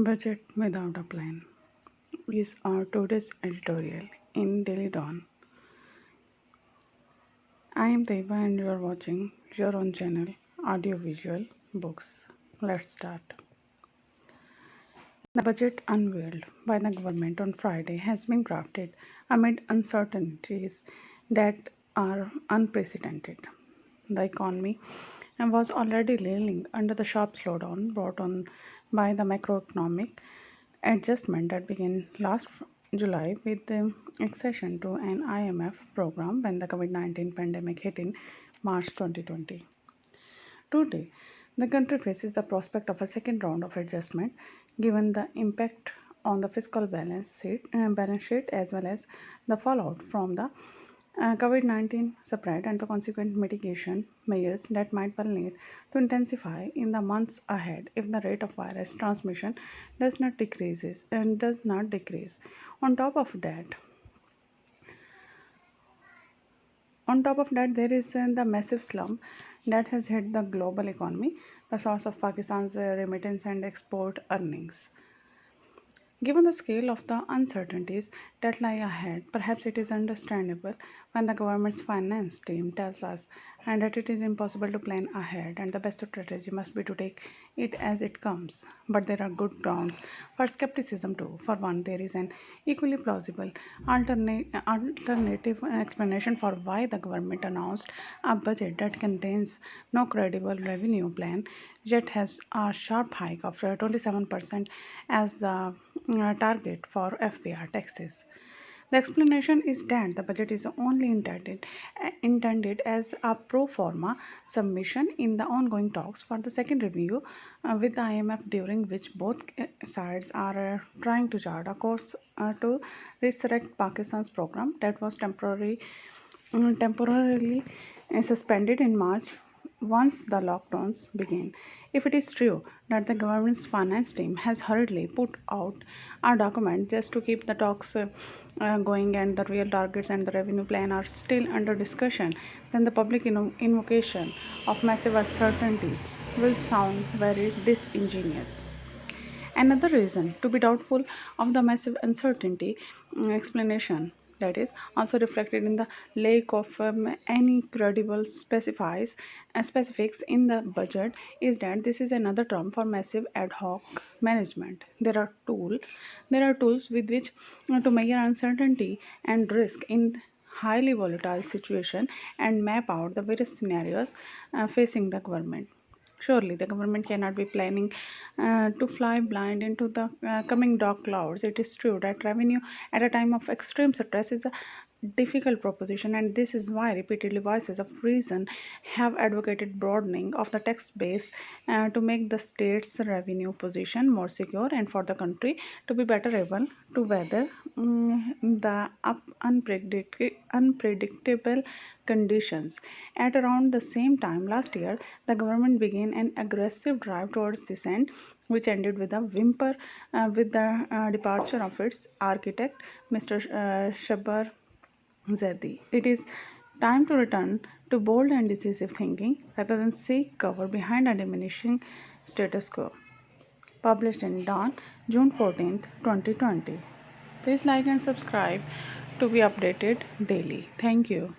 Budget without a plan is our today's editorial in Daily Dawn. I am Taiba and you are watching your own channel, Audiovisual Books. Let's start. The budget unveiled by the government on Friday has been crafted amid uncertainties that are unprecedented. The economy was already reeling under the sharp slowdown brought on by the macroeconomic adjustment that began last July with the accession to an IMF program when the COVID 19 pandemic hit in March 2020. Today, the country faces the prospect of a second round of adjustment given the impact on the fiscal balance sheet as well as the fallout from the COVID 19 spread and the consequent mitigation measures that might well need to intensify in the months ahead if the rate of virus transmission does not decrease. On top of that, there is the massive slump that has hit the global economy, the source of Pakistan's remittance and export earnings. Given the scale of the uncertainties that lie ahead, perhaps it is understandable when the government's finance team tells us and that it is impossible to plan ahead and the best strategy must be to take it as it comes. But there are good grounds for skepticism too. For one, there is an equally plausible alternative explanation for why the government announced a budget that contains no credible revenue plan yet has a sharp hike of 27% as the target for FBR taxes. The explanation is that the budget is only intended as a pro forma submission in the ongoing talks for the second review with the IMF, during which both sides are trying to chart a course to resurrect Pakistan's program that was temporarily suspended in March once the lockdowns began. If it is true that the government's finance team has hurriedly put out a document just to keep the talks going and the real targets and the revenue plan are still under discussion, then the public invocation of massive uncertainty will sound very disingenuous. Another reason to be doubtful of the massive uncertainty explanation that is also reflected in the lack of any credible specifics in the budget is that this is another term for massive ad hoc management. There are tools with which to measure uncertainty and risk in highly volatile situation and map out the various scenarios facing the government. Surely, the government cannot be planning to fly blind into the coming dark clouds. It is true that revenue at a time of extreme stress is a difficult proposition, and this is why repeatedly voices of reason have advocated broadening of the tax base to make the state's revenue position more secure and for the country to be better able to weather the unpredictable conditions. At around the same time last year, the government began an aggressive drive towards this end, which ended with a whimper with the departure of its architect, Mr. Shabar Zedi. It is time to return to bold and decisive thinking rather than seek cover behind a diminishing status quo. Published in Dawn, June 14th, 2020. Please like and subscribe to be updated daily. Thank you.